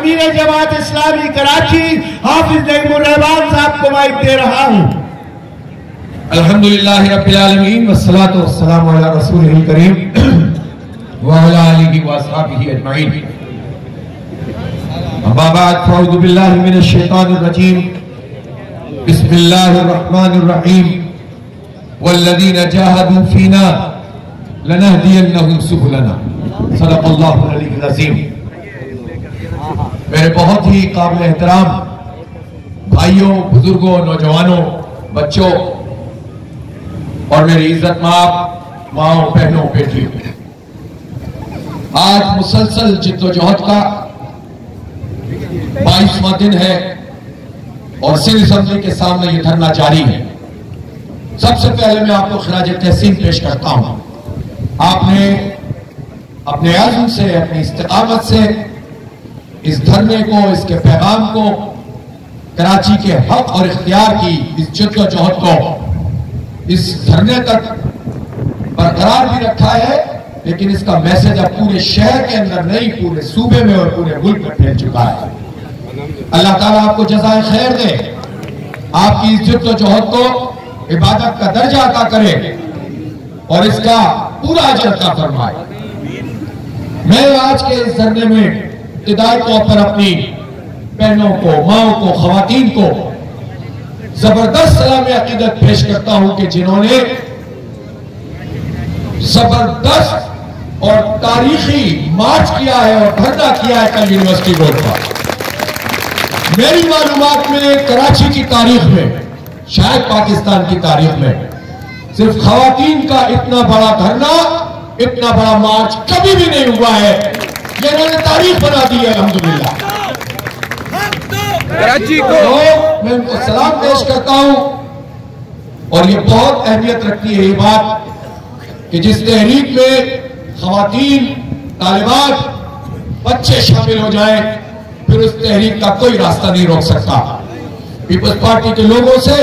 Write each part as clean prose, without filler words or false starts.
अमीर जमात इस्लामी कराची हाफिज नईमुर रहमान साहब को माइक दे रहा हूं। अल्हम्दुलिल्लाह रब्बिल आलमीन वस्सलातु वस्सलामु अला रसूलिल करीम व अला आलिहि व अस्हाबिहि अजमईन। अम्मा बाद फअऊज़ु बिल्लाहि मिनश शैतानिर रजीम। बिस्मिल्लाहिर रहमानिर रहीम। वल्लज़ीना जाहदू फीना लनहदियन्नहुम सुबुलना। सदक़ल्लाहुल अलीयुल अज़ीम। मेरे बहुत ही काबिल एहतराम भाइयों, बुजुर्गों, नौजवानों, बच्चों और मेरी इज्जत माओ, बहनों, बेटियों, आज मुसलसल जिद्दोजहद का 22वां दिन है और सिंध असेंबली के सामने ये धरना जारी है। सबसे पहले मैं आपको खिराज तहसीन पेश करता हूं। आपने अपने आज़म से, अपनी इस्तिकामत से इस धरने को, इसके पैगाम को, कराची के हक और इख्तियार की इस जिद्दोजहद को इस धरने तक बरकरार भी रखा है, लेकिन इसका मैसेज अब पूरे शहर के अंदर नहीं, पूरे सूबे में और पूरे मुल्क में फैल चुका है। अल्लाह ताला आपको जज़ाए खैर दे, आपकी इस जिद्दोजहद को इबादत का दर्जा अता करे और इसका पूरा अजर अता फरमाए। मैं आज के इस धरने में इब्तिदाई तौर पर अपनी बहनों को, माओं को, खवातीन को जबरदस्त सलाम अकीदत पेश करता हूं कि जिन्होंने जबरदस्त और तारीखी मार्च किया है और धरना किया है कल यूनिवर्सिटी रोड पर। मेरी मालूमात में कराची की तारीख में, शायद पाकिस्तान की तारीख में, सिर्फ खवातीन का इतना बड़ा धरना, इतना बड़ा मार्च कभी भी नहीं हुआ है। ये इन्होंने तारीख बना दी है अल्हम्दुलिल्लाह। कराची को मैं उनको सलाम पेश करता हूं और ये बहुत अहमियत रखती है ये बात कि जिस तहरीक में खवातीन, तालिबात, बच्चे शामिल हो जाएं, फिर उस तहरीक का कोई रास्ता नहीं रोक सकता। पीपल्स पार्टी के लोगों से,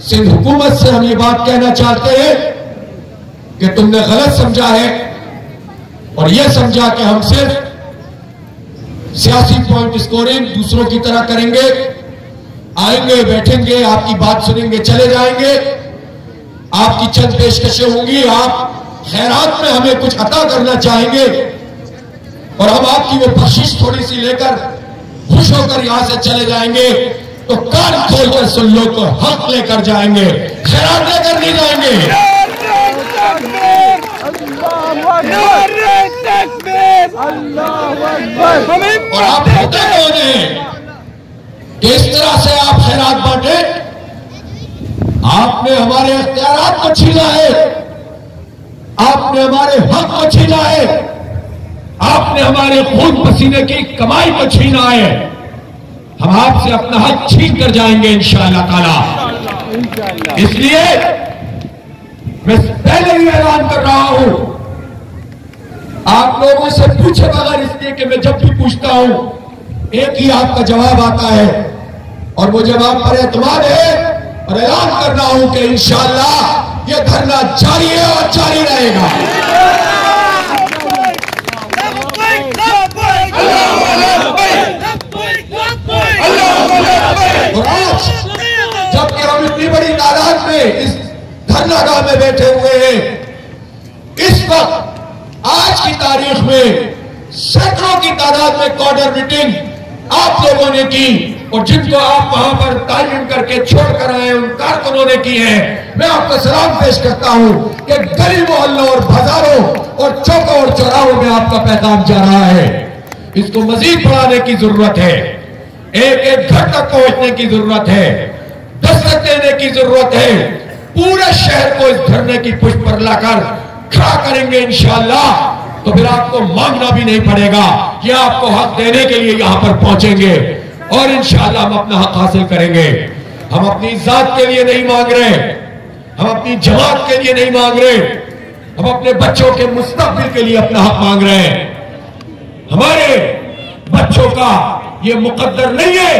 सिंध हुकूमत से हम ये बात कहना चाहते हैं कि तुमने गलत समझा है और यह समझा कि हम सिर्फ सियासी पॉइंट स्कोरिंग दूसरों की तरह करेंगे, आएंगे, बैठेंगे, आपकी बात सुनेंगे, चले जाएंगे, आपकी चंद पेशकशें होंगी, आप खैरात में हमें कुछ अता करना चाहेंगे और हम आपकी वो बख्शिश थोड़ी सी लेकर खुश होकर यहां से चले जाएंगे, तो कान खोलकर सुन लो, तो हक लेकर जाएंगे, खैरात लेकर नहीं जाएंगे। और आप होते कौन हैं कि इस तरह से आप खैरात बांटे? आपने हमारे इख्तियारात को छीना है, आपने हमारे हक को छीना है, आपने हमारे खून पसीने की कमाई को छीना है। हम आपसे अपना हक छीन कर जाएंगे इंशाअल्लाह ताला। इसलिए मैं पहले ही ऐलान कर रहा हूं, आप लोगों से पूछे बगैर, इसलिए कि मैं जब भी पूछता हूं एक ही आपका जवाब आता है और वो जवाब पर एतमाद है और ऐलान कर रहा हूं कि इंशाअल्लाह ये धरना जारी है और जारी रहेगा। और आज जबकि हम इतनी बड़ी तादाद में इस धरनागाह में बैठे हुए हैं, इस वक्त आज की तारीख में सैकड़ों की तादाद में कॉर्डर मीटिंग आप लोगों ने की और जिनको आप वहां पर तालीम करके छोड़कर आए उन कारकुनों ने की है। मैं आपको सलाम पेश करता हूं कि गली मोहल्लों और बाजारों और चौकों और चौराहों में आपका पैगाम जा रहा है। इसको मजीद बढ़ाने की जरूरत है, एक एक घर तक पहुंचने की जरूरत है, दस्तक देने की जरूरत है। पूरे शहर को इस धरने की पुष्प पर लाकर खड़ा करेंगे इंशाअल्लाह, तो फिर आपको मांगना भी नहीं पड़ेगा, ये आपको हक देने के लिए यहां पर पहुंचेंगे और इंशाअल्लाह हम अपना हक हासिल करेंगे। हम अपनी जात के लिए नहीं मांग रहे, हम अपनी जमात के लिए नहीं मांग रहे, हम अपने बच्चों के मुस्तकबिल के लिए अपना हक मांग रहे हैं। हमारे बच्चों का ये मुकद्दर नहीं है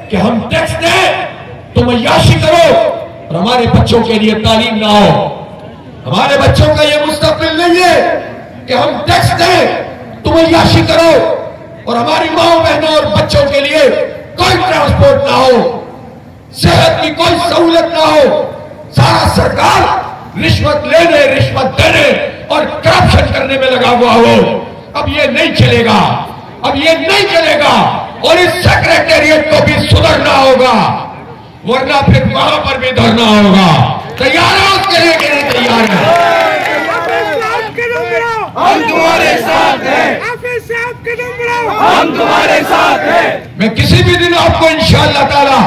कि हम टैक्स दें, तुम अय्याशी करो और हमारे बच्चों के लिए तालीम ना हो। हमारे बच्चों का ये मुस्तकबिल नहीं है कि हम टैक्स दें, तुम अय्याशी करो और हमारी माओ बहनों और बच्चों के लिए कोई ट्रांसपोर्ट ना हो, सेहत की कोई सहूलत ना हो, सारा सरकार रिश्वत लेने, रिश्वत देने और करप्शन करने में लगा हुआ हो। अब ये नहीं चलेगा, अब ये नहीं चलेगा और इस सेक्रेटेरिएट को भी सुधरना होगा, वरना फिर वहां पर भी धरना होगा। तैयार है उसके लिए कि नहीं तैयार है? हम तुम्हारे साथ हैं, हम तुम्हारे साथ हैं। मैं किसी भी दिन आपको इंशाअल्लाह ताला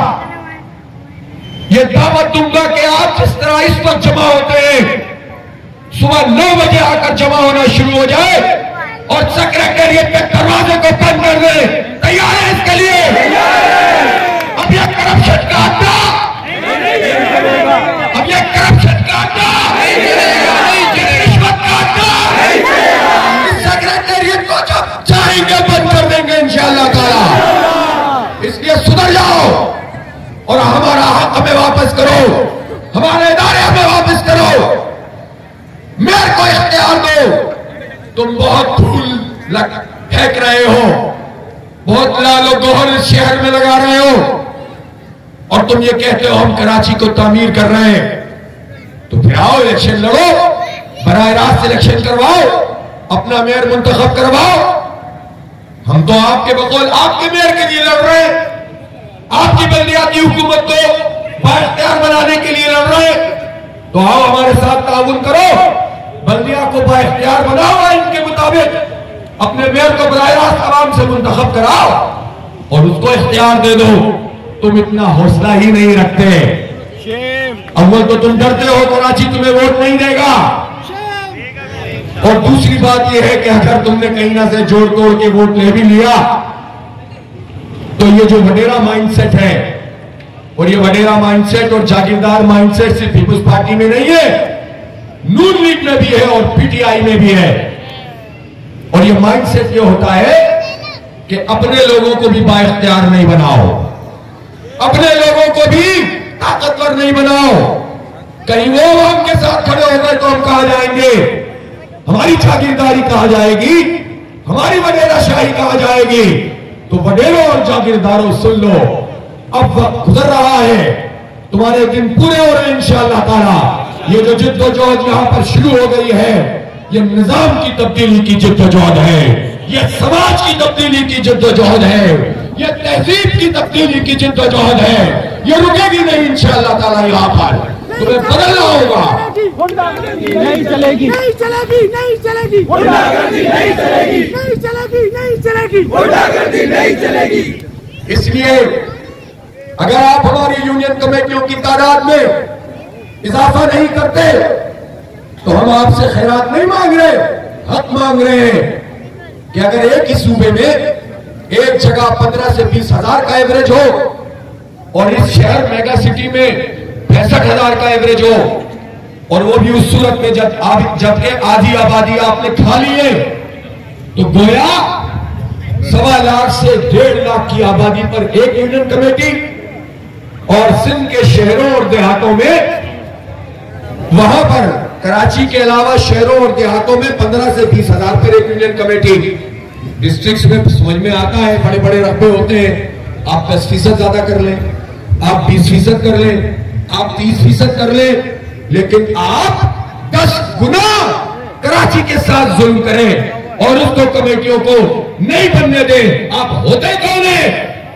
ये दावत दूंगा कि आप जिस तरह इस वक्त जमा होते हैं, सुबह 9 बजे आकर जमा होना शुरू हो जाए और सेक्रेटेरिएट के दरवाजे को बंद कर दे। तैयार है इसके लिए? अब यह करप्शन का अड्डा, अब यह करप्शन का अड्डा, रिश्वत का अड्डा, सेक्रेटेरिएट को जब चाहेंगे बंद कर देंगे इंशाअल्लाह ताला। इसलिए सुधर जाओ और हमारा हक हमें वापस करो, हमारे इदारे हमें वापस करो, मेयर को इख्तियार दो। तुम बहुत फूल फेंक रहे हो, बहुत लालो गोहर इस शहर में लगा रहे हो और तुम ये कहते हो हम कराची को तामीर कर रहे हैं। तो फिर आओ इलेक्शन लड़ो, बराह रास्त इलेक्शन करवाओ, अपना मेयर मुंतखब करवाओ। हम तो आपके बकौल आपके मेयर के लिए लड़ रहे हैं, आपकी बल्दियाती हुकूमत को बाइख्तियार बनाने के लिए लड़ रहे हैं। तो आओ हमारे साथ ताउन करो, बल्दिया को बाइख्तियार बनाओ, इनके मुताबिक अपने मेयर को बराह रास्त आवाम से मुंतखब कराओ और उसको इख्तियार दे दो। तुम इतना हौसला ही नहीं रखते। अव्वल तो तुम डरते हो कराची तुम्हें वोट नहीं देगा, और दूसरी बात यह है कि अगर तुमने कहीं ना से जोड़ तोड़ के वोट ले भी लिया तो ये जो वडेरा माइंडसेट है, और ये वडेरा माइंडसेट और जागीरदार माइंडसेट सिर्फ पीपुल्स पार्टी में नहीं है, नून लीग में भी है और पीटीआई में भी है। और ये माइंडसेट ये होता है कि अपने लोगों को भी बाइख्तियार नहीं बनाओ, अपने लोगों को भी ताकतवर नहीं बनाओ। कहीं वो हम के साथ खड़े हो गए तो हम कहा जाएंगे, हमारी जागीरदारी कहा जाएगी, हमारी वडेरा शाही कहा जाएगी। तो वडेरों और जागीरदारों सुन लो, अब वक्त गुजर रहा है, तुम्हारे दिन पूरे हो रहे हैं इंशाअल्लाह ताला। ये जो जिद्दोजहद यहां पर शुरू हो गई है, ये निजाम की तब्दीली की जिद्दोजहद है, ये समाज की तब्दीली की जिद्दोजहद है, ये तहजीब की तब्दीली की जिद्दोजहद है। ये रुकेगी नहीं इंशाअल्लाह ताला। यहां पर तुम्हें बदलना होगा। नहीं चलेगी, नहीं चलेगी, नहीं चलेगी, गुंडागर्दी नहीं चलेगी, नहीं चलेगी, नहीं चलेगी, गुंडागर्दी नहीं चलेगी। इसलिए अगर आप हमारी यूनियन कमेटियों की तादाद में इजाफा नहीं करते तो हम आपसे खैरात नहीं मांग रहे, हक मांग रहे हैं कि अगर एक ही सूबे में एक जगह 15 से 20 हजार का एवरेज हो और इस शहर मेगा सिटी में 65,000 का एवरेज हो, और वो भी उस सूरत में जबकि आधी आबादी आपने खा ली है, तो गोया 1.25 लाख से 1.5 लाख की आबादी पर एक यूनियन कमेटी, और सिंध के शहरों और देहातों में वहां पर कराची के अलावा शहरों और देहातों में 15 से 20 हजार पर एक यूनियन कमेटी। डिस्ट्रिक्ट्स में समझ में आता है, बड़े बड़े रकबे होते हैं, आप 10% ज्यादा कर लें, आप 20% कर लें, आप 30% कर लें, लेकिन आप 10 गुना कराची के साथ जुल्म करें और उसको कमेटियों को नहीं बनने दें। आप होते कौन है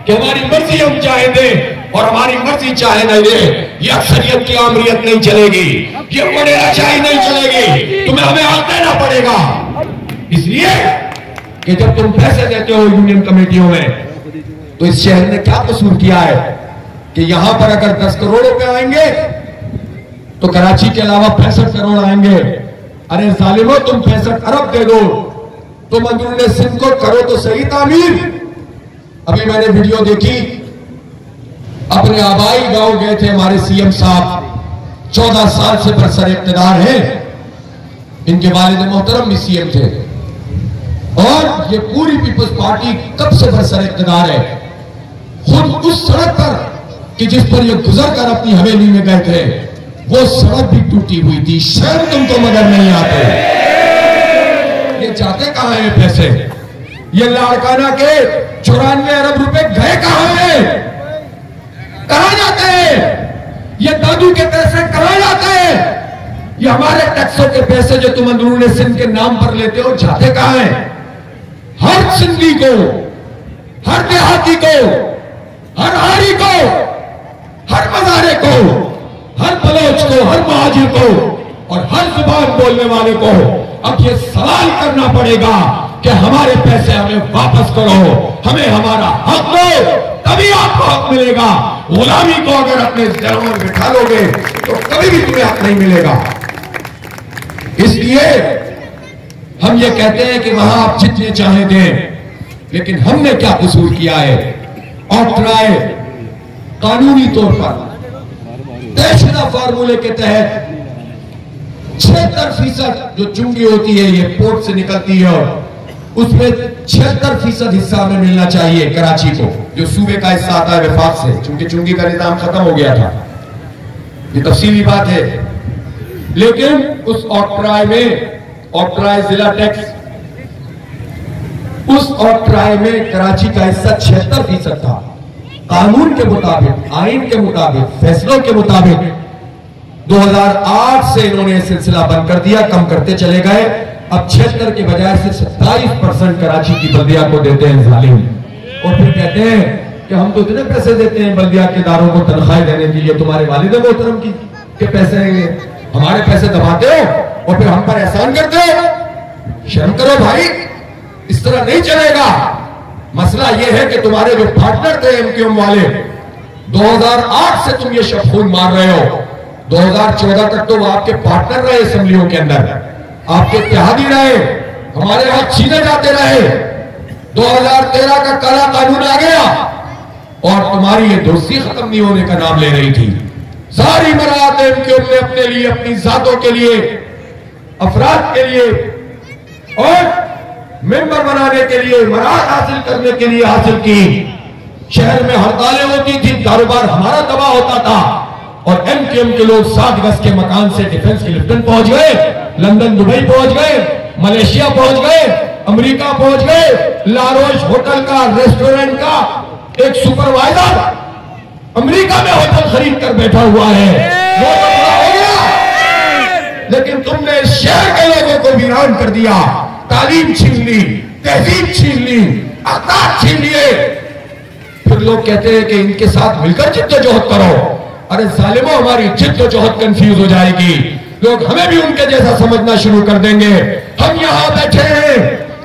कि हमारी मर्जी हम चाहे दें और हमारी मर्जी चाहे नहीं दे। ये अक्सरियत की आमरियत नहीं चलेगी, ये वडेरा शाही नहीं चलेगी, तुम्हें हमें हाथ देना पड़ेगा। इसलिए कि जब तुम पैसे देते हो यूनियन कमेटियों में, तो इस शहर ने क्या कसूर किया है कि यहां पर अगर 10 करोड़ रुपए आएंगे तो कराची के अलावा 65 करोड़ आएंगे। अरे जालिमो, तुम 65 अरब दे दो, तुम अंदरूनी सिंध को करो तो सही तामीर। अभी मैंने वीडियो देखी, अपने आबाई गांव गए थे हमारे सीएम साहब, 14 साल से बरसर इख्तिदार है, इनके वालिद मोहतरम भी सीएम थे, और ये पूरी पीपल्स पार्टी कब से बरसर इख्तिदार है। खुद उस सड़क पर कि जिस पर ये गुजर कर अपनी हवेली में गए थे, वो सड़क भी टूटी हुई थी। शर्म तुमको मगर नहीं आते। ये जाते कहां हैं पैसे? ये लाड़काना के 94 अरब रुपए गए कहां हैं? कहां जाते हैं? ये दादू के पैसे कहां जाते हैं? ये हमारे टैक्सों के पैसे जो तुम अंदरूनी सिंध के नाम पर लेते हो जाते कहां हैं? हर सिंधी को, हर देहाती को, हर हारी को, हर मजारे को, हर बलोच को, हर महाजिर को और हर जुबान बोलने वाले को अब ये सवाल करना पड़ेगा कि हमारे पैसे हमें वापस करो, हमें हमारा हक दो, तभी आपको हक मिलेगा। गुलामी को अगर अपने जहनों में बिठा लोगे तो कभी भी तुम्हें हक नहीं मिलेगा। इसलिए हम ये कहते हैं कि वहां आप जितने चाहे दें, लेकिन हमने क्या कसूर किया है? ऑक्ट्राय कानूनी तौर पर तयशुदा फार्मूले के तहत 76% जो चुंगी होती है ये पोर्ट से निकलती है और उसमें 76% हिस्सा हमें मिलना चाहिए कराची को, जो सूबे का हिस्सा आता है विफाक से, चूंकि चुंगी का निजाम खत्म हो गया था। ये तफसीली बात है। लेकिन उस ऑक्ट्राय में, ऑक्ट्राय जिला टैक्स, उस ऑक्ट्राय में कराची का हिस्सा 76% था। कानून के मुताबिक, आइन के मुताबिक, फैसलों के मुताबिक 2008 से इन्होंने यह सिलसिला बंद कर दिया, कम करते चले गए। अब 76 के बजाय सिर्फ 27% कराची की बल्दिया को देते हैं जालिम, और फिर कहते हैं कि हम तो इतने पैसे देते हैं बल्दिया के इदारों को तनख्वाह देने के लिए, तुम्हारे वालिद मोहतरम के पैसे हैं, हमारे पैसे दबाते हो और फिर हम पर एहसान करते हो। शर्म करो भाई, इस तरह नहीं चलेगा। मसला यह है कि तुम्हारे जो पार्टनर थे एमक्यूएम वाले, 2008 से तुम ये शब्द खून मार रहे हो, 2014 तक तो वो आपके पार्टनर रहे असेंबलियों के अंदर, आपके इत्तेहादी रहे, हमारे हाथ छीने जाते रहे। 2013 का काला कानून आ गया और तुम्हारी ये दोस्ती खत्म नहीं होने का नाम ले रही थी। सारी मराहत एमक्यूएम ने अपने लिए, अपनी जातों के लिए, अफराद के लिए और मेंबर बनाने के लिए, मराहत हासिल करने के लिए हासिल की। शहर में हड़तालें होती थी, कारोबार हमारा तबाह होता था और एमक्यूएम के लोग 7 गज के मकान से डिफेंस के लिफ्टन पहुंच गए, लंदन दुबई पहुंच गए, मलेशिया पहुंच गए, अमेरिका पहुंच गए। लारोश होटल का, रेस्टोरेंट का एक सुपरवाइजर अमेरिका में होटल खरीद कर बैठा हुआ है। वो तो बड़ा हो गया, लेकिन तुमने शहर के लोगों को वीरान कर दिया, तालीम छीन ली, तहजीब छीन ली, अखलाक छीन लिए। फिर लोग कहते हैं कि इनके साथ मिलकर जिद्दोजहद करो। अरे जालिमों, हमारी जिद्दोजहद कंफ्यूज हो जाएगी, लोग हमें भी उनके जैसा समझना शुरू कर देंगे। हम यहां बैठे हैं,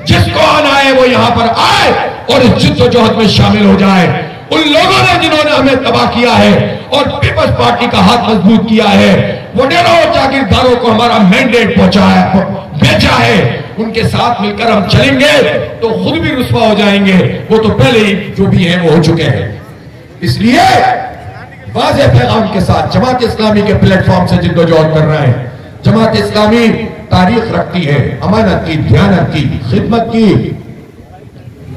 जिसको आना है वो यहां पर आए और इस जिद्दोजहद में शामिल हो जाए। उन लोगों ने जिन्होंने हमें तबाह किया है और पीपल्स पार्टी का हाथ मजबूत किया है, वडेरों और जागीरदारों को हमारा मैंडेट बेचा है, उनके साथ मिलकर हम चलेंगे तो खुद भी रुस्वा हो जाएंगे। वो तो पहले ही जो भी है वो हो चुके हैं। इसलिए वाज़ेह पैगाम के साथ जमात इस्लामी के प्लेटफॉर्म से जिद्दोजहद कर रहे हैं। जमात इस्लामी तारीख रखती है, अमानत की, दयानत की, खिदमत की।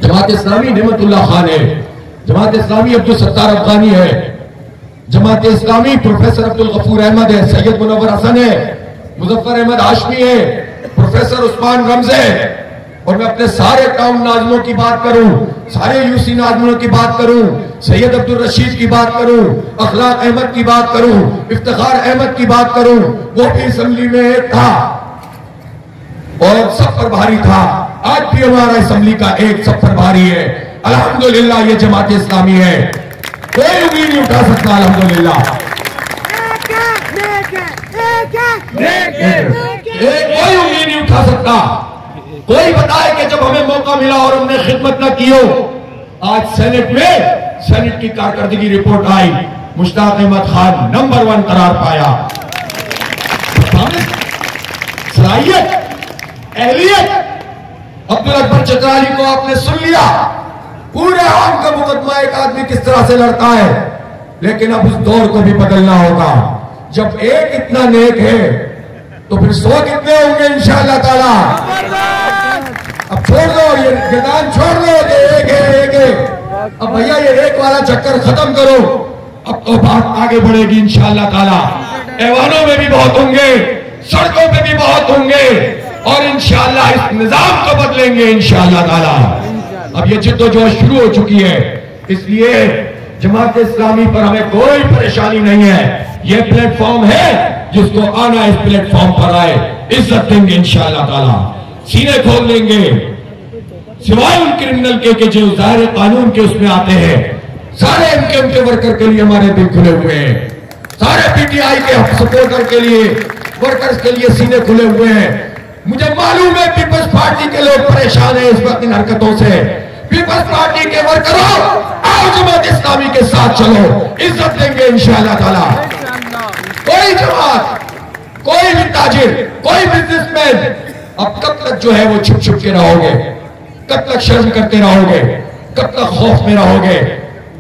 जमात इस्लामी नेमतुल्लाह खान है, जमात इस्लामी अब्दुल सत्तार अफगानी है, जमात इस्लामी प्रोफेसर अब्दुल गफूर अहमद है, सैयद मुनव्वर हसन है, मुजफ्फर अहमद हाशमी है, प्रोफेसर उस्मान रमज है। और मैं अपने सारे टाउन नाज़िमों की बात करूं, सारे यूसी नाज़िमों की बात करूं, सैयद अब्दुल रशीद की बात करूं, अखलाक अहमद की बात करूं, इफ्तिखार अहमद की बात करूं, वो भी असेंबली में एक था और सब पर भारी था। आज भी हमारा असेंबली का एक सब पर भारी है। अल्हम्दुलिल्लाह ये जमात इस्लामी है, कोई उम्मीद नहीं उठा सकता। अल्हम्दुलिल्लाह कोई उम्मीद नहीं उठा सकता। कोई बताए कि जब हमें मौका मिला और हमने खिदमत न की हो। आज सेनेट में सेनेट की कारकर्दगी रिपोर्ट आई, मुश्ताक अहमद खान नंबर 1 करार पाया। सलाहियत, अहलियत। अब्दुल अकबर चतराली को आपने सुन लिया, पूरे आम का मुकदमा एक आदमी किस तरह से लड़ता है। लेकिन अब उस दौर को भी बदलना होगा। जब एक इतना नेक है तो फिर 100 कितने होंगे इंशाअल्लाह ताला। अब छोड़ दो ये मैदान, छोड़ दो ये एक है। अब भैया ये एक वाला चक्कर खत्म करो, अब तो बात आगे बढ़ेगी इंशाअल्लाह ताला। ऐवानों में भी बहुत होंगे, सड़कों पे भी बहुत होंगे और इंशाअल्लाह इस निजाम को बदलेंगे इंशाअल्लाह ताला। अब ये जिद्दोजहद शुरू हो चुकी है। इसलिए जमात इस्लामी पर हमें कोई परेशानी नहीं है। ये प्लेटफॉर्म है, जिसको आना इस प्लेटफॉर्म पर आए, इज्जत देंगे इंशाअल्लाह ताला, सीने खोल देंगे। सिवाय उन क्रिमिनल के जो ज़ाहिर कानून के उसमें आते हैं, सारे एमकेएम के वर्कर के लिए हमारे दिल खुले हुए हैं, सारे पीटीआई के सपोर्टर के लिए, वर्कर्स के लिए सीने खुले हुए हैं। मुझे मालूम है पीपल्स पार्टी के लोग परेशान हैं इस वक्त इन हरकतों से। पीपल्स पार्टी के वर्करों, आओ जमात इस्लामी के साथ चलो, इज्जत देंगे इंशाअल्लाह ताला। कोई जमात, कोई भी ताजिर, कोई बिजनेसमैन, अब कब तक जो है वो छुप छुप के रहोगे? कब तक शर्म करते रहोगे? कब तक खौफ में रहोगे?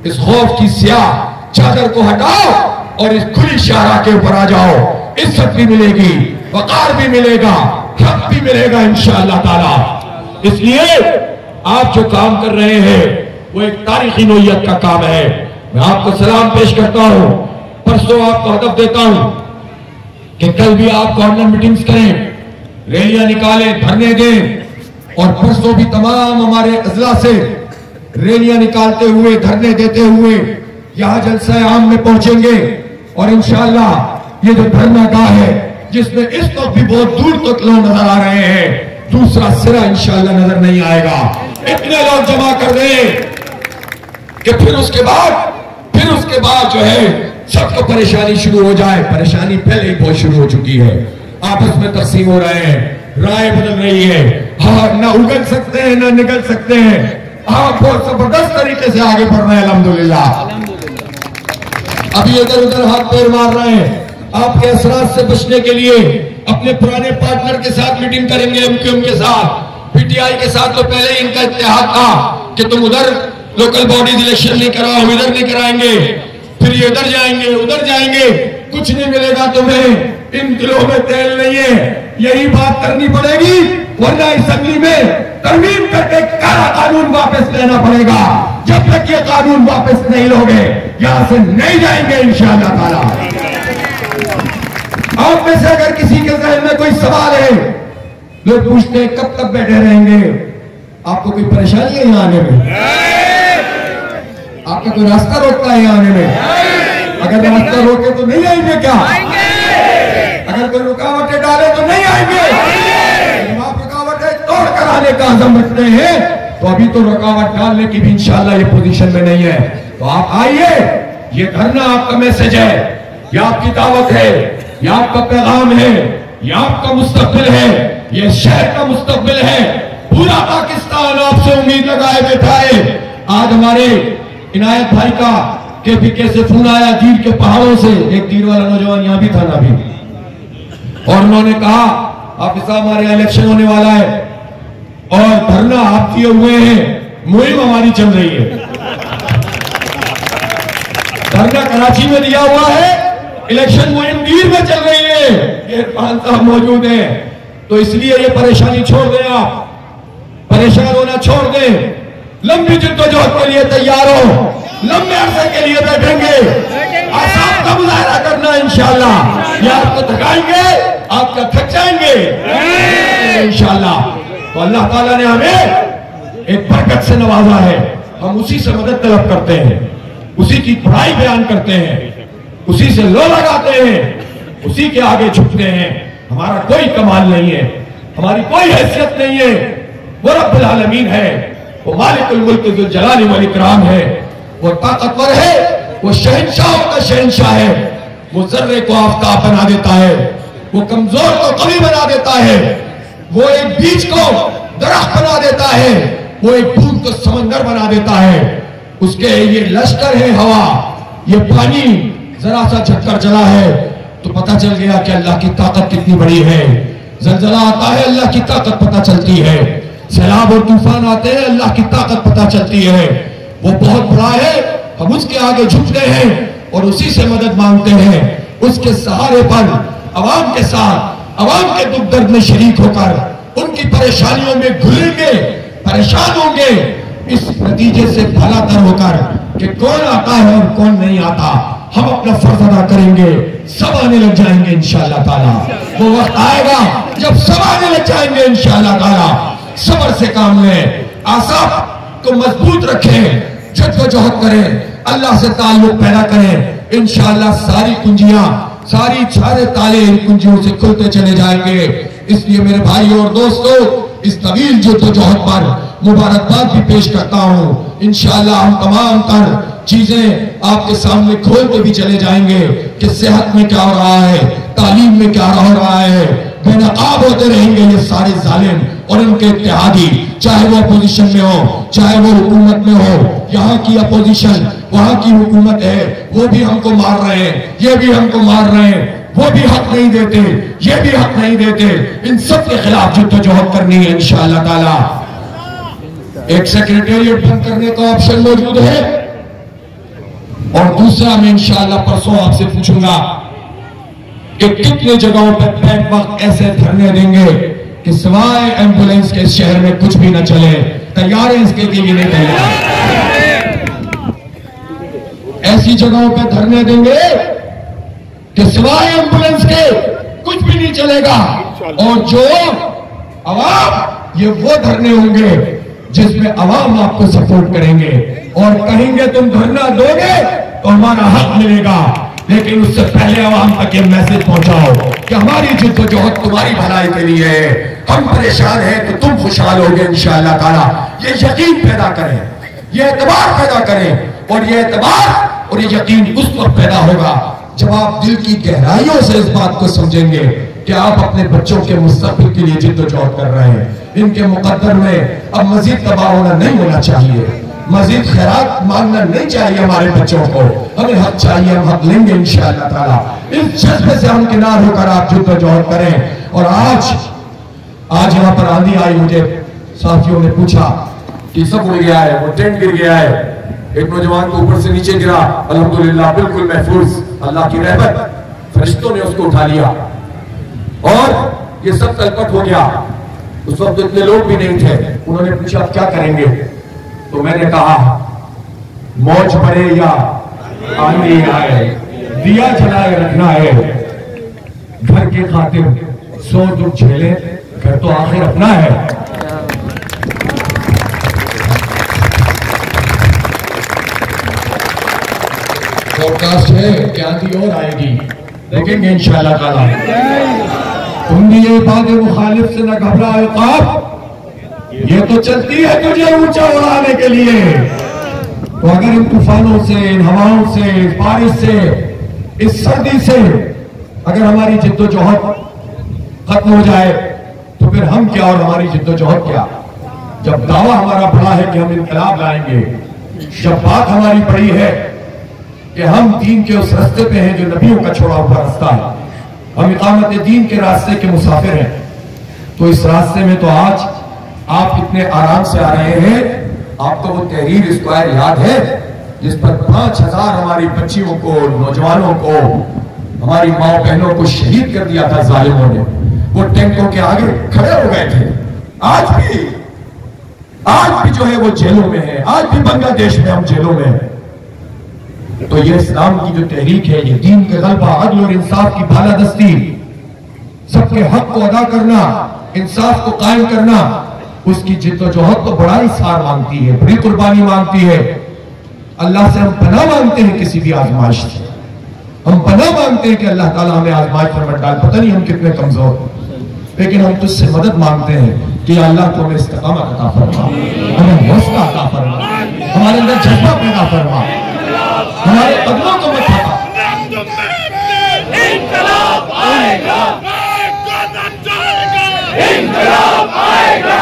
इस खौफ की स्याह चादर को हटाओ और इस खुली शाहरा के ऊपर आ जाओ। इज्जत भी मिलेगी, वकार भी मिलेगा, हक भी मिलेगा इंशाअल्लाह ताला। इसलिए आप जो काम कर रहे हैं वो एक तारीखी नोयत का काम है। मैं आपको सलाम पेश करता हूं। परसों आपको हदफ देता हूं कि कल भी आप कॉर्नर मीटिंग्स करें, रैलियां निकालें, धरने दें, और परसों भी तमाम हमारे अजला से रैलियां निकालते हुए, धरने देते हुए यहां जलसा आम में पहुंचेंगे। और इंशाअल्लाह ये जो धरना गाह है, जिसमें इस वक्त भी बहुत दूर तक लोग नजर आ रहे हैं, दूसरा सिरा इंशाअल्लाह नजर नहीं आएगा। इतने लोग जमा कर दें कि फिर उसके बाद जो है सबको परेशानी शुरू हो जाए। परेशानी पहले ही बहुत शुरू हो चुकी है, आपस में तकसीम हो रहे हैं, राय बदल रही है, हाँ ना उगल सकते हैं ना निकल सकते हैं। आप बहुत जबरदस्त तरीके से आगे बढ़ रहे हैं अल्हम्दुलिल्लाह। अभी इधर उधर हाथ पैर मार रहे हैं। आपके असरात से बचने के लिए अपने पुराने पार्टनर के साथ मीटिंग करेंगे, एमक्यूएम के साथ, पीटीआई के साथ। तो पहले ही इनका इत्तेहाद था कि तुम उधर लोकल बॉडीज इलेक्शन नहीं कराओ, हम इधर नहीं कराएंगे, फिर ये इधर जाएंगे उधर जाएंगे, कुछ नहीं मिलेगा तुम्हें, इन दिलों में तेल नहीं है। यही बात करनी पड़ेगी, वरना असेंबली में तरमीम करके काला कानून वापस लेना पड़ेगा। जब तक ये कानून वापस नहीं लोगे यहां से नहीं जाएंगे इंशाअल्लाह ताला। आप में से अगर किसी के जहन में कोई सवाल है, लोग पूछते हैं कब तक बैठे रहेंगे, आपको कोई परेशानी है यहाँ आने में? आपका कोई रास्ता रोकता है यहाँ आने में? अगर रास्ता रोके तो नहीं आएंगे क्या? अगर कोई रुकावटें डाले तो नहीं आएंगे? आप रुकावटें तोड़ कर आने का अज़म रखते हैं, तो अभी तो रुकावट डालने की भी इंशाअल्लाह ये पोजीशन में नहीं है। तो आप आइए, ये धरना आपका मैसेज है, ये आपकी दावत है, ये आपका पैगाम है, ये आपका मुस्तकबिल है, ये शहर का मुस्तकबिल है। पूरा पाकिस्तान आपसे उम्मीद लगाए बैठा है। आज हमारे इनायत भाई का केपीके से फोन आया, तीर के पहाड़ों से, एक तीर वाला नौजवान यहां भी था ना अभी, और उन्होंने कहा हाफिज साहब हमारे इलेक्शन होने वाला है और धरना आप दिए हुए हैं, मुहिम हमारी चल रही है। धरना कराची में दिया हुआ है, इलेक्शन मुहिम दीर में चल रही है, ये खान साहब मौजूद हैं। तो इसलिए ये परेशानी छोड़ दें, आप परेशान होना छोड़ दें, लंबी जिद्दोजहद के लिए तैयार हो, लंबे अरसे के लिए बैठेंगे, आसाम का मुजाहरा करना इंशाअल्लाह। ये आपको थकाएंगे, आपका थक जाएंगे इंशाअल्लाह। तो अल्लाह ताला ने हमें एक बरकत से नवाजा है, हम उसी से मदद तलब करते हैं, उसी की पढ़ाई बयान करते हैं, उसी से लो लगाते हैं, उसी के आगे झुकते हैं। हमारा कोई कमाल नहीं है, हमारी कोई हैसियत नहीं है, वो रब्बुल आलमीन है, वो मालिकुल मुल्क जुल जलाली वल इकराम है, वो ताकतवर है, वो शहंशाहों का शहंशाह है। वो जर्रे को आफताब बना देता है, वो कमजोर को कवी बना देता है, वो एक बीज को दरख्त बना देता है, वो एक बूंद को समंदर बना देता है। उसके ये लश्कर है हवा, ये पानी, जरा सा झटकर चला है तो पता चल गया कि अल्लाह की ताकत कितनी बड़ी है। जलजला आता है, अल्लाह की ताकत पता चलती है। सैलाब और तूफान आते हैं, अल्लाह की ताकत पता चलती है। वो बहुत बड़ा है, हम उसके आगे झुकते हैं और उसी से मदद मांगते हैं। उसके सहारे पर अवाम के साथ, अवाम के दुख दर्द में शरीक होकर उनकी परेशानियों में घुलेंगे, परेशान होंगे, इस नतीजे से भला तर होकर कि कौन आता है और कौन नहीं आता, हम अपना फर्ज अदा करेंगे, सब आने लग जाएंगे इंशाअल्लाह ताला। वो वक्त आएगा जब सब आने लग जाएंगे इंशाअल्लाह ताला। सब्र से काम लें। आसफ को मजबूत रखें, जद्दोजहद करें, अल्लाह से ताल्लुक पैदा करें। इंशाअल्लाह सारी कुंजियां, सारे ताले इन कुंजियों से खुलते चले जाएंगे। इसलिए मेरे भाइयों और दोस्तों, इस तवील जद्दोजहद पर मुबारकबाद भी पेश करता हूं। इंशाअल्लाह हम तमाम तर चीजें आपके सामने खोलते भी चले जाएंगे कि सेहत में क्या हो रहा है, तालीम में क्या हो रहा है। बेनकाब होते रहेंगे ये सारे जालिम और इनके इत्तेहादी, चाहे वो अपोजिशन में हो, चाहे वो हुकूमत में हो। यहाँ की अपोजिशन, वहां की हुकूमत है, वो भी हमको मार रहे हैं, ये भी हमको मार रहे हैं, वो भी हक नहीं देते, ये भी हक नहीं देते। इन सब के खिलाफ जद्दोजहद करनी है इंशाअल्लाह ताला। एक सेक्रेटेरिएट बंद करने का ऑप्शन मौजूद है, और दूसरा मैं इंशाअल्लाह परसों आपसे पूछूंगा कि कितने जगहों पर बैक वक्त ऐसे धरने देंगे कि सिवाय एम्बुलेंस के शहर में कुछ भी न चले। तैयार है इसके लिए नहीं तैयार? ऐसी जगहों पर धरने देंगे कि सिवाय एम्बुलेंस के कुछ भी नहीं चलेगा। और जो अवाम, ये वो धरने होंगे जिसमें अवाम आपको सपोर्ट करेंगे और कहेंगे तुम धरना दोगे तो हमारा हक मिलेगा। लेकिन उससे पहले अवाम तक ये मैसेज पहुंचाओ कि हमारी जद्दोजहद तुम्हारी भलाई के लिए है, हम परेशान हैं तो तुम खुशहाल होगे इंशाअल्लाह ताला। ये यकीन पैदा करें, ये एतबार पैदा करें, और ये एतबार और ये यकीन उस वक्त पैदा होगा जब आप दिल की गहराइयों से इस बात को समझेंगे कि आप अपने बच्चों के मुस्तकबिल के लिए जद्दोजहद कर रहे हैं। इनके मुकद्दर में अब मजीद तबाह होना नहीं होना चाहिए, मजीद खैरात मांगना नहीं चाहिए हमारे बच्चों को। हमें हक चाहिए, हम हक लेंगे इंशाअल्लाह ताला। इस जज्बे से हम किनार होकर आप जद्दोजहद करें। और आज यहाँ पर आंधी आई, मुझे साथियों ने पूछा कि सब उड़ गया है, वो टेंट गिर गया है, एक नौजवान को ऊपर से नीचे गिरा, अल्हम्दुलिल्लाह बिल्कुल महफूज, अल्लाह की रहमत, फरिश्तों ने उसको उठा लिया और ये सब तलपट हो गया। उस वक्त इतने लोग भी नहीं थे। उन्होंने पूछा क्या करेंगे, तो मैंने कहा मौज पड़े या आंधी आए, दिया जलाए रखना है। घर के खातिर सो दुख झेले, घर तो आखिर अपना है। फोरकास्ट है कि आंधी और आएगी, देखेंगे इंशाअल्लाह ताला। तुम भी ये बात मुखालिफ से न घबराओ क़ाब, ये तो चलती है तुझे ऊंचा उड़ाने के लिए। तो अगर इन तूफानों से, इन हवाओं से, इस बारिश से, इस सर्दी से अगर हमारी जद्दोजहद खत्म हो जाए तो फिर हम क्या और हमारी जद्दोजहद क्या। जब दावा हमारा बड़ा है कि हम इनकलाब लाएंगे, जब बात हमारी बड़ी है कि हम दीन के उस रास्ते पे हैं जो नबियों का छोड़ा हुआ रास्ता है, हम इकामत दीन के रास्ते के मुसाफिर हैं, तो इस रास्ते में तो आज आप इतने आराम से आ रहे हैं। आपको वो तहरीर स्क्वायर याद है जिस पर 5000 हमारी बच्चियों को, नौजवानों को, हमारी माँ बहनों को शहीद कर दिया था जालिमों ने। वो टैंकों के आगे खड़े हो गए थे। आज भी जो है वो जेलों में है, आज भी बांग्लादेश में हम जेलों में हैं। तो ये इस्लाम की जो तहरीक है, ये दीन के गलबा, अदल और इंसाफ की बालादस्ती, सबके हक को अदा करना, इंसाफ को कायम करना, उसकी जिद्दोजहद तो बड़ा ही सार मांगती है, बड़ी कुर्बानी मांगती है। अल्लाह से हम पनाह मांगते हैं किसी भी आजमाइश से, हम पनाह मांगते हैं कि अल्लाह ताला हमें आजमाइश पर मत डाल। पता नहीं हम कितने कमजोर, लेकिन हम तुझसे मदद मांगते हैं कि अल्लाह को हमें इस्तिकामत अता फरमा, हमें हौसला अता फरमा, हमारे अंदर जज्बा पैदा फरमा, हमारे कदमों को मत हटा। इंकलाब आएगा, इंकलाब आएगा,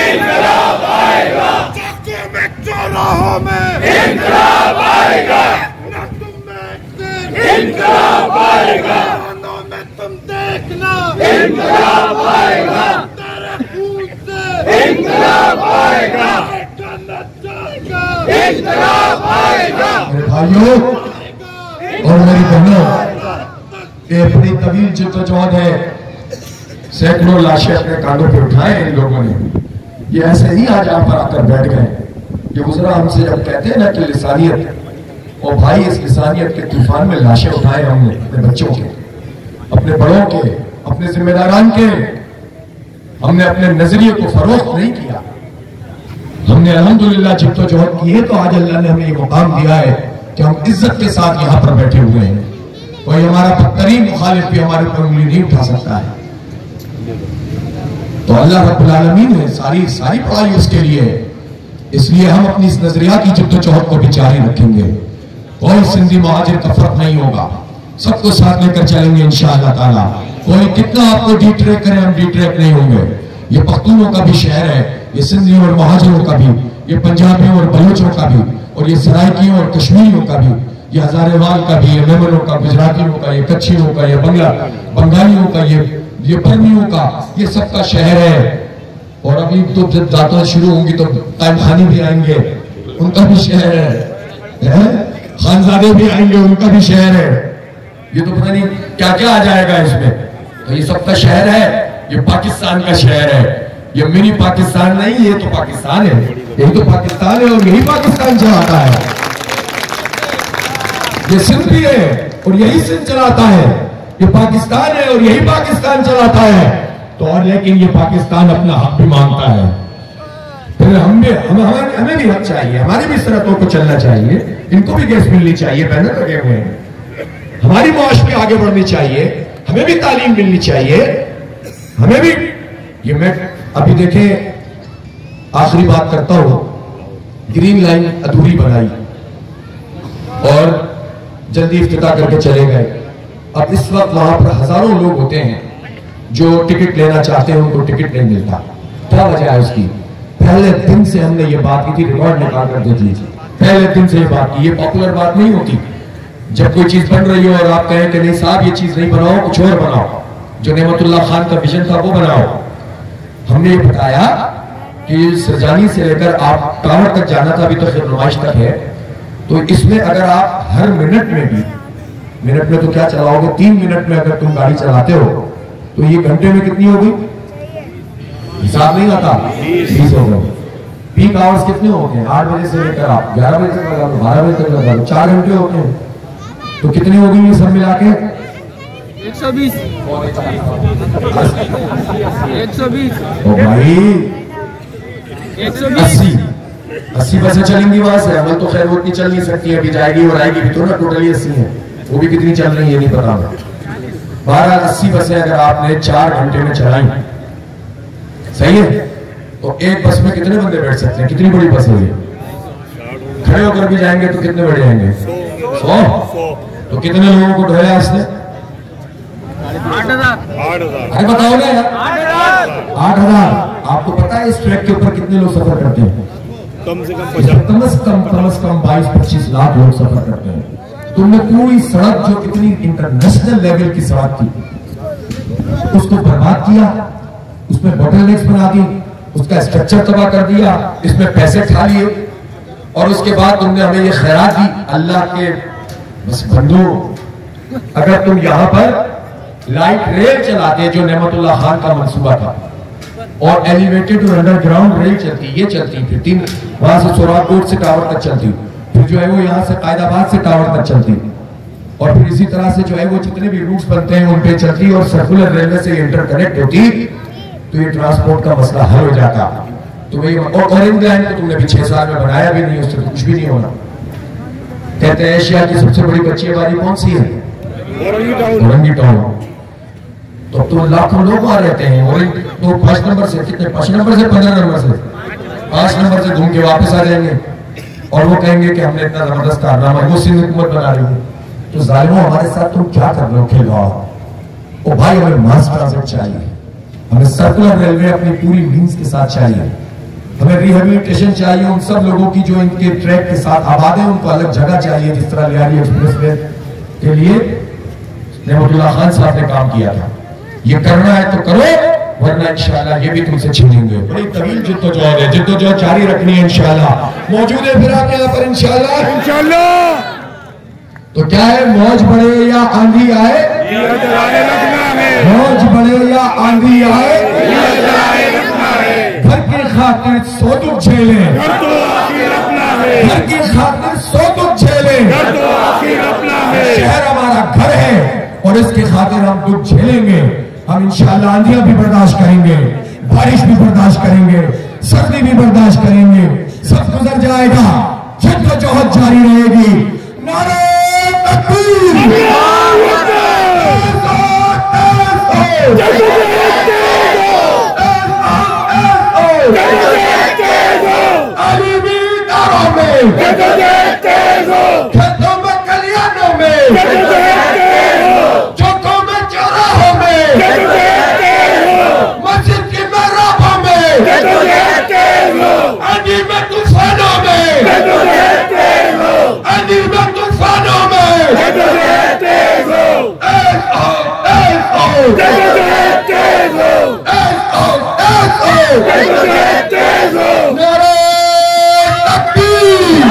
इंकलाब आएगा, चौराहों में इंकलाब आएगा, इंकलाब आएगा, तुम देखना इंकलाब आएगा, इंकलाब आएगा, इंकलाब आएगा। मेरे भाइयों और मेरी बहनों, ये बड़ी तवील जद्दोजहद है। सैकड़ों लाशें अपने कांधों पर उठाए इन लोगों ने। ये ऐसे ही आज यहाँ पर आकर बैठ गए। जो गुजरा हमसे जब कहते हैं ना कि लिसानियत, और भाई इस लिसानियत के तूफान में लाशें उठाए हमने, अपने बच्चों के, अपने बड़ों के, अपने जिम्मेदारान के। हमने अपने नजरिए को फरोख्त नहीं किया, हमने अल्हम्दुलिल्लाह जिद्दोजहद की है, तो आज अल्लाह ने हमें ये मुकाम दिया है कि हम इज्जत के साथ यहाँ पर बैठे हुए हैं। कोई हमारा बदतरीन मुखालिफ भी हमारे ऊपर उंगली नहीं उठा सकता है। तो अल्लाह रब्बुल आलमीन है, सारी पढ़ाई उसके लिए है। इसलिए हम अपनी इस नजरियाती जिद्दोजहद को भी जारी रखेंगे। कोई सिंधी महाजिर का फर्क नहीं होगा, सबको साथ लेकर चलेंगे इंशाअल्लाह ताला। कोई कितना आपको डिट्रैक करे, हम डिट्रैक नहीं होंगे। ये पख्तूनों का भी शहर है, ये सिंधियों और महाजिरों का भी, ये पंजाबियों और बलोचों का भी, और ये सराइकियों और कश्मीरियों का भी, ये हजारेवाल का भी, ये मेमनों का, गुजरातियों का, ये कच्छियों का, ये बंगालियों का, ये बर्मियों का, ये सबका शहर है। और अभी तो जब जात्रा शुरू होंगी तो ताइखानी भी आएंगे, उनका भी शहर है, खानजादे भी आएंगे, उनका भी शहर है। ये तो पता नहीं क्या क्या आ जाएगा इसमें। तो ये सबका शहर है, ये पाकिस्तान का शहर है। ये मिनी पाकिस्तान नहीं, ये तो पाकिस्तान है, यही तो पाकिस्तान है और यही पाकिस्तान चलाता है। ये सिंध भी है और यही सिंध चलाता है। ये पाकिस्तान है और यही पाकिस्तान चलाता है। तो और लेकिन ये पाकिस्तान अपना हक भी मांगता है। फिर हमें भी हक चाहिए, हमारी भी शर्तों को चलना चाहिए, इनको भी गैस मिलनी चाहिए, बैनर लगे हुए हैं। हमारी मुआश भी आगे बढ़नी चाहिए, हमें भी तालीम मिलनी चाहिए, हमें भी। ये मैं अभी देखें, आखिरी बात करता हूं, ग्रीन लाइन अधूरी बनाई और जल्दी इफ्तिताह करके चले गए। अब इस वक्त वहां पर हजारों लोग होते हैं जो टिकट लेना चाहते हैं, उनको टिकट नहीं मिलता। क्या वजह है उसकी? पहले दिन से हमने ये बात की थी, रिकॉर्ड निकाल कर देख लीजिए, पहले दिन से ये बात की। ये पॉपुलर बात नहीं होती। जब कोई चीज बन रही हो और आप कहें कि नहीं साहब ये चीज नहीं बनाओ, कुछ और बनाओ, जो नेमतुल्लाह खान का विजन था वो बनाओ। हमने ये बताया कि सरजानी से लेकर आप टावर तक जाना था, अभी तो खैर नुमाइश तक है। तो इसमें अगर आप हर मिनट में भी, मिनट में तो क्या चलाओगे, 3 मिनट में अगर तुम गाड़ी चलाते हो तो ये घंटे में कितनी होगी? हिसाब नहीं आता, 20 हो गए। पीक आवर्स कितने होते हैं? 8 बजे से लेकर आप 11 बजे तक लगा लो, 12 बजे तक लगा लो, 4 घंटे होते हैं। तो कितनी होगी ये सब मिला के? 120 ओ भाई 120 80 बसें चलेंगी वहां से। अमल तो खैर वो इतनी चल नहीं सकती, अभी जाएगी और आएगी भी तो ना, टोटली 80 है, वो भी कितनी चल रही है नहीं पता। 12-80 बसें अगर आपने 4 घंटे में चलाई, सही है, तो एक बस में कितने बंदे बैठ सकते हैं? कितनी बड़ी बस है ये? खड़े होकर भी जाएंगे तो कितने बैठ जाएंगे? 100। तो कितने लोगों को ढोया इसने? 8,000। अरे बताओ ना यार, 8,000। आपको पता है इस ट्रैक के ऊपर कितने लोग सफर करते हैं? कम से कम 22-25 लाख लोग सफर करते हैं। तुमने पूरी सड़क जो कितनी इंटरनेशनल लेवल की सड़क थी उसको बर्बाद किया, उसमें बोटलनेक्स बना दी, उसका स्ट्रक्चर तबाह कर दिया, इसमें पैसे खा लिए और उसके बाद तुमने हमें ये खैरात दी। अल्लाह के बस बंदो, अगर तुम यहां पर लाइट रेल चलाते जो नेमतुल्लाह खान का मंसूबा था, और एलिवेटेड और अंडरग्राउंड रेल चलती, ये चलती थी 3 वहां से सोराबकोट से टावर तक चलती, फिर जो है वो यहाँ से कायदाबाद से टावर तक चलती, और फिर इसी तरह से जो है वो जितने भी रूट्स बनते हैं उन पे चलती और सर्कुलर रेलवे से इंटरकनेक्ट होती, तो ये ट्रांसपोर्ट का मसला हल हो जाता। तो वही ऑरेंज लाइन को तुमने भी 6 साल में बनाया भी नहीं, उससे तो कुछ भी नहीं होना। कहते हैं एशिया की सबसे बड़ी कच्ची आबादी कौन सी है? औरंगी टाउन। तो लाखों लोग वहां रहते हैं। और तो 5 नंबर से कितने? 5 नंबर से 15 नंबर से 5 नंबर से घूम के वापस आ जाएंगे और वो कहेंगे कि हमने इतना जबरदस्त कारनामा, वो सिंध हुकूमत बना रही है। तो जालिमों हमारे साथ तुम क्या कर रहे हो? खिलवाओ। ओ भाई हमें मास ट्रांजिट चाहिए, हमें सर्कुलर रेलवे अपनी पूरी मीन्स के साथ चाहिए, हमें रिहेबिलिटेशन चाहिए उन सब लोगों की जो इनके ट्रैक के साथ आबाद है, उनको अलग जगह चाहिए। जिस तरह लियारी एक्सप्रेस वे के लिए नेमतुल्लाह खान साहब ने काम किया था, ये करना है तो करो, वरना इंशाल्लाह ये भी तुमसे छीनेंगे। बड़ी तवील जिद्दोजहद है, जिद्दोजहद जारी रखनी है इंशाल्लाह। मौजूद है फिर आपके यहाँ पर इंशाल्लाह। तो क्या है, मौज बढ़े या आंधी आए, मौज बढ़े या आंधी आए, घर की खातिर 100 दुख झेले, घर की खातिर 100 दुख झेले। शहर हमारा घर है और इसके खातिर हम दुख झेलेंगे। हम इंशाल्लाह आंधियां भी बर्दाश्त करेंगे, बारिश भी बर्दाश्त करेंगे, सर्दी भी बर्दाश्त करेंगे, सब गुजर जाएगा, जद्दोजहद जारी रहेगी। नारे तकबीर, खेतों में, कलियानों में, चौकों में, चौराहों में, मस्जिद की महराबों में, आंधी में, तूफानों में, आंधी में, तूफानों में, नारे तकबीर।